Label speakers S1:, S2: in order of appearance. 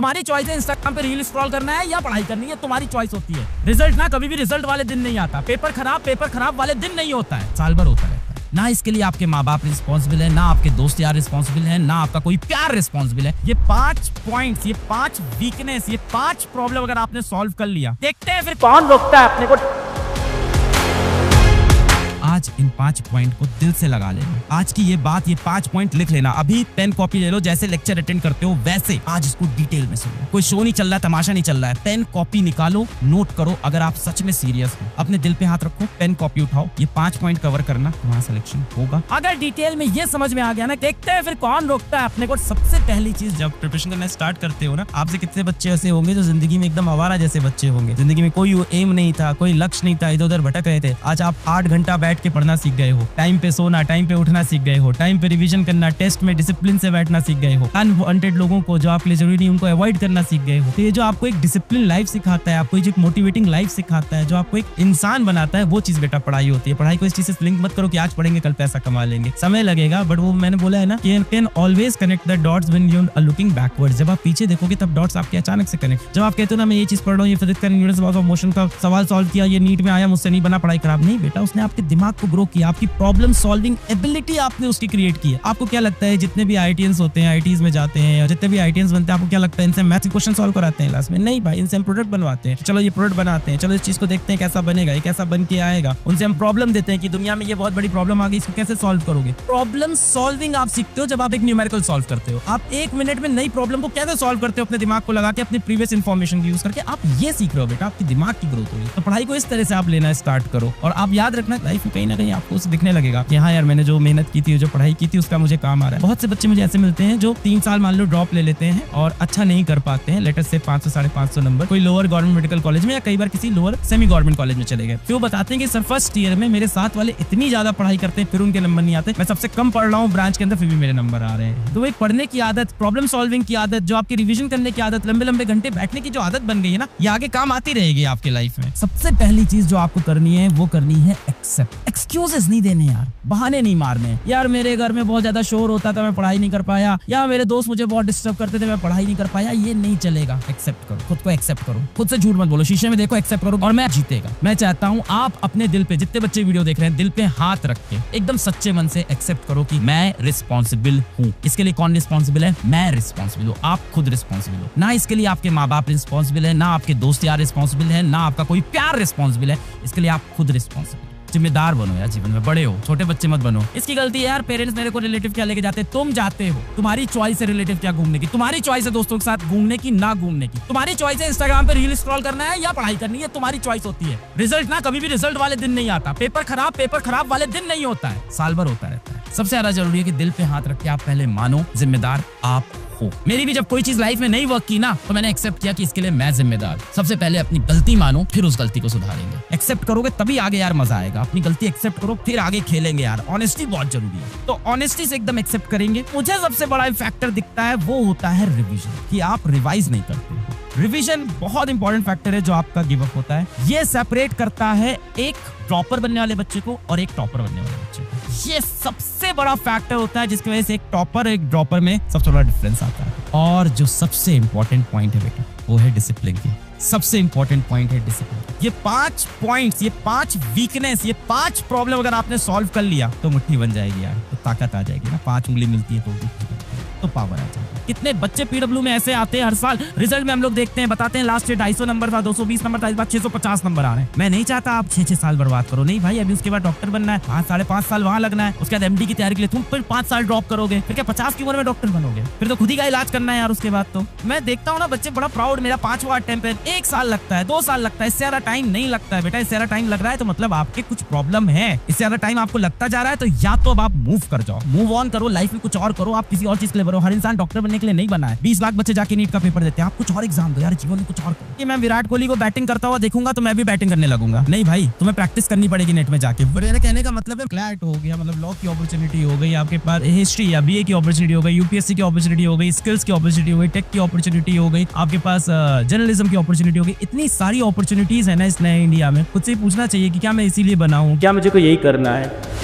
S1: तुम्हारी चॉइस है इंस्टाग्राम पे रील स्क्रॉल करना है या पढ़ाई करनी है, तुम्हारी चॉइस होती है। रिजल्ट ना कभी भी रिजल्ट वाले दिन नहीं आता, पेपर खराब वाले दिन नहीं होता है, साल भर होता रहता है। ना इसके लिए आपके माँ बाप रिस्पॉन्सिबल है, ना आपके दोस्त यार रिस्पॉन्सिबल है, ना आपका कोई प्यार रिस्पॉन्सिबल है। ये 5 पॉइंट्स, ये 5 वीकनेस, ये 5 प्रॉब्लम अगर आपने सॉल्व कर लिया, देखते हैं फिर कौन रोकता है अपने को। आज इन 5 पॉइंट को दिल से लगा लेना। आज की ये बात, ये 5 पॉइंट लिख लेना। अभी पेन कॉपी ले लो, जैसे लेक्चर अटेंड करते हो वैसे आज इसको डिटेल में सुनो। कोई शो नहीं चल रहा है, तमाशा नहीं चल रहा है। पेन कॉपी निकालो, नोट करो। अगर आप सच में सीरियस हो, अपने दिल पे हाथ रखो, पेन कॉपी उठाओ, ये 5 पॉइंट कवर करना, तुम्हारा सिलेक्शन होगा। अगर डिटेल में ये समझ में आ गया ना, देखते हैं फिर कौन रोकता है अपने को। सबसे पहली चीज, जब प्रिपरेशन करना स्टार्ट करते हो ना, आपसे कितने बच्चे ऐसे होंगे जो जिंदगी में एकदम आवारा जैसे बच्चे होंगे। जिंदगी में कोई एम नहीं था, कोई लक्ष्य नहीं था, इधर उधर भटक रहे थे। आज आप 8 घंटा बैठ के पढ़ना सीख गए हो, टाइम पे सोना, टाइम पे उठना सीख गए हो, टाइम पे रिवीजन करना, टेस्ट में डिसिप्लिन से बैठना सीख गए हो। अनवांटेड लोगों को जो आपके लिए जरूरी नहीं, उनको अवॉइड करना सीख गए हो। तो ये जो आपको एक डिसिप्लिन लाइफ सिखाता है, आपको एक मोटिवेटिंग लाइफ सिखाता है, जो आपको एक इंसान बनाता है, वो चीज बेटा पढ़ाई होती है। पढ़ाई को इस चीज से लिंक मत करो कि आज पढ़ेंगे कल पैसा कमा लेंगे, समय लगेगा, बट वो मैंने बोला है ना, can always connect the dots when you are looking backwards. जब आप पीछे देखोगे तब डॉट्स आपके अचानक से कनेक्ट। जब आप कहते हो ना मैं ये चीज पढ़ रहा हूँ, ये फिजिक्स का यूनिट्स ऑफ मोशन का सवाल सॉल्व किया, ये नीट में आया, मुझसे नहीं बना, पढ़ाई खराब नहीं बेटा। उसने आपके दिमाग को ग्रो किया, आपकी प्रॉब्लम सॉल्विंग एबिलिटी आपने उसकी क्रिएट की है। आपको क्या लगता है जितने भी आईटीएंस होते हैं, आईटीज में जाते हैं, या जितने भी आईटीएंस बनते हैं, आपको क्या लगता है इनसे मैथ के क्वेश्चन सॉल्व कराते हैं क्लास में? नहीं भाई, इनसे हम प्रोडक्ट बनवाते हैं। चलो ये प्रोडक्ट बनाते हैं, चलो इस चीज को देखते हैं कैसा बनेगा, ये कैसा बन के आएगा। उनसे हम प्रॉब्लम देते हैं कि दुनिया में ये बहुत बड़ी प्रॉब्लम आ गई, इसको कैसे सॉल्व करोगे। प्रॉब्लम सॉल्विंग आप सीखते हो जब आप एक न्यूमेरिकल सॉल्व करते हो। आप 1 मिनट में नई प्रॉब्लम को कैसे सॉल्व करते हो, अपने दिमाग को लगा के, अपनी प्रीवियस इन्फॉर्मेशन यूज करके। आप ये सीख रहे हो बेटा, आपकी दिमाग की ग्रोथ होगी। तो पढ़ाई को इस तरह से आप लेना स्टार्ट करो, और आप याद रखना लाइफ में कहीं ना कहीं आपको दिखने लगेगा कि हाँ यार, मैंने जो मेहनत की थी, जो पढ़ाई की थी, उसका मुझे काम आ रहा है। बहुत से बच्चे मुझे ऐसे मिलते हैं जो 3 साल मान लो ड्रॉप ले लेते हैं और अच्छा नहीं कर पाते हैं, लेटर से 500 550 नंबर कोई लोअर गवर्नमेंट मेडिकल कॉलेज में, या कई बार किसी लोअर सेमी गवर्नमेंट कॉलेज में चले गए। फिर वो बताते हैं कि सर फर्स्ट ईयर में मेरे साथ वाले इतनी ज्यादा पढ़ाई करते हैं, फिर उनके नंबर नहीं आते। मैं सबसे कम पढ़ रहा हूँ ब्रांच के अंदर, फिर भी मेरे नंबर आ रहे हैं। तो एक पढ़ने की आदत, प्रॉब्लम सॉल्विंग की आदत, जो आपकी रिविजन करने की आदत, लंबे लंबे घंटे बैठने की जो आदत बन गई है ना, ये आगे काम आती रहेगी आपकी लाइफ में। सबसे पहली चीज जो आपको करनी है वो करनी है एक्सेप्ट। एक्सक्यूजेस नहीं देने यार, बहाने नहीं मारने। यार मेरे घर में बहुत ज्यादा शोर होता था, मैं पढ़ाई नहीं कर पाया, या मेरे दोस्त मुझे बहुत डिस्टर्ब करते थे, मैं पढ़ाई नहीं कर पाया। ये नहीं चलेगा। एक्सेप्ट करो, खुद को एक्सेप्ट करो, खुद से झूठ मत बोलो, शीशे में देखो, एक्सेप्ट करो, और मैं जीतेगा। मैं चाहता हूँ आप अपने दिल पे, जितने बच्चे वीडियो देख रहे हैं, दिल पे हाथ रख के एकदम सच्चे मन से एक्सेप्ट करो कि मैं रिस्पॉन्सिबल हूँ। इसके लिए कौन रिस्पॉन्सिबल है? मैं रिस्पॉन्सिबल हूँ। आप खुद रिस्पॉन्सिबल हो ना। इसके लिए आपके माँ बाप रिस्पॉन्सिबल है, ना आपके दोस्त यार रिस्पॉन्सिबल है, ना आपका कोई प्यार रिस्पॉन्सिबल है। इसके लिए आप खुद रिस्पॉन्सिबल। जिम्मेदार बनो यार, जीवन में बड़े हो, छोटे बच्चे मत बनो। इसकी गलती है यार, पेरेंट्स मेरे को रिलेटिव क्या लेके जाते हैं, तुम जाते हो। तुम्हारी चॉइस है रिलेटिव क्या घूमने की, तुम्हारी चॉइस है दोस्तों के साथ घूमने की ना घूमने की, तुम्हारी चॉइस है इंस्टाग्राम पे रील स्क्रॉल करना है या पढ़ाई करनी है, तुम्हारी चॉइस होती है। रिजल्ट ना कभी भी रिजल्ट वाले दिन नहीं आता, पेपर खराब वाले दिन नहीं होता है, साल भर होता रहता है। सबसे ज्यादा जरूरी है कि दिल पे हाथ रख के आप पहले मानो जिम्मेदार आप हो। मेरी भी जब कोई चीज लाइफ में नहीं वर्क की ना, तो मैंने एक्सेप्ट किया कि इसके लिए मैं जिम्मेदार। सबसे पहले अपनी गलती मानो, फिर उस गलती को सुधारेंगे। एक्सेप्ट करोगे तभी आगे यार मजा आएगा। अपनी गलती एक्सेप्ट करो, फिर आगे खेलेंगे यार। ऑनेस्टी बहुत जरूरी है, तो ऑनेस्टी से एकदम एक्सेप्ट करेंगे। मुझे सबसे बड़ा फैक्टर दिखता है, वो होता है रिविजन, कि आप रिवाइज नहीं करते हो। रिवीजन बहुत इंपॉर्टेंट फैक्टर है जो आपका गिव अप होता है। ये सेपरेट करता है एक ड्रॉपर बनने वाले बच्चे को और एक टॉपर बनने वाले बच्चे को। ये सबसे बड़ा फैक्टर होता है जिसकी वजह से एक टॉपर एक ड्रॉपर में सबसे बड़ा डिफरेंस आता है। और जो सबसे इंपॉर्टेंट पॉइंट है बेटा, वो है डिसिप्लिन की। सबसे इंपॉर्टेंट पॉइंट है डिसिप्लिन। ये 5 पॉइंट्स, ये 5 वीकनेस, ये 5 प्रॉब्लम अगर आपने सॉल्व कर लिया तो मुट्ठी बन जाएगी यार, तो ताकत आ जाएगी ना। 5 उंगली मिलती है तो पावर आ जाएगी। कितने बच्चे पीडब्ल्यू में ऐसे आते हैं हर साल, रिजल्ट में हम लोग देखते हैं, बताते हैं लास्ट ईयर 250 नंबर था, 220 नंबर था, इस बार 650 नंबर आ रहे हैं। मैं नहीं चाहता आप 6 साल बर्बाद करो, नहीं भाई। अभी उसके बाद डॉक्टर बनना है, 5-5.5 साल वहां लगना है, उसके बाद एमडी की तैयारी के लिए तुम फिर 5 साल ड्रॉप करोगे, फिर क्या 50 की उम्र में डॉक्टर बनोगे? फिर तो खुद ही का इलाज करना है यार उसके बाद। तो मैं देखता हूँ ना बच्चे बड़ा प्राउड, मेरा 5वां अटेम्प्ट है, 1 साल लगता है, 2 साल लगता है, इससे ज्यादा टाइम नहीं लगता है बेटा। इससे ज्यादा टाइम लग रहा है तो मतलब आपके कुछ प्रॉब्लम है। इससे ज्यादा टाइम आपको लगता जा रहा है तो या तो अब आप मूव कर जाओ, मूव ऑन करो, लाइफ में कुछ और करो, आप किसी और चीज के लिए बनो। हर इंसान डॉक्टर बनने के लिए नहीं बना है। 20 लाख बच्चे जाके नीट का पेपर देते हैं, आप कुछ और एग्जाम दो यार, जीवन में कुछ और करो। कि मैं विराट कोहली को बैटिंग करता हुआ देखूंगा तो मैं भी बैटिंग करने लगूंगा, नहीं भाई, तुम्हें प्रैक्टिस करनी पड़ेगी नेट में जाके। मेरे कहने का मतलब है क्लैट हो गया, मतलब लॉ की अपॉर्चुनिटी हो गई आपके पास, हिस्ट्री या बीए की अपॉर्चुनिटी हो गई, यूपीएससी की अपॉर्चुनिटी हो गई, स्किल्स की अपॉर्चुनिटी हो गई, टेक की अपॉर्चुनिटी हो गई, आपके पास जर्नलिज्म की अपॉर्चुनिटी हो गई। इतनी सारी अपॉर्चुनिटीज है ना इस नए इंडिया में। खुद से पूछना चाहिए कि क्या मैं इसीलिए बना हूँ, क्या मुझे को यही करना है।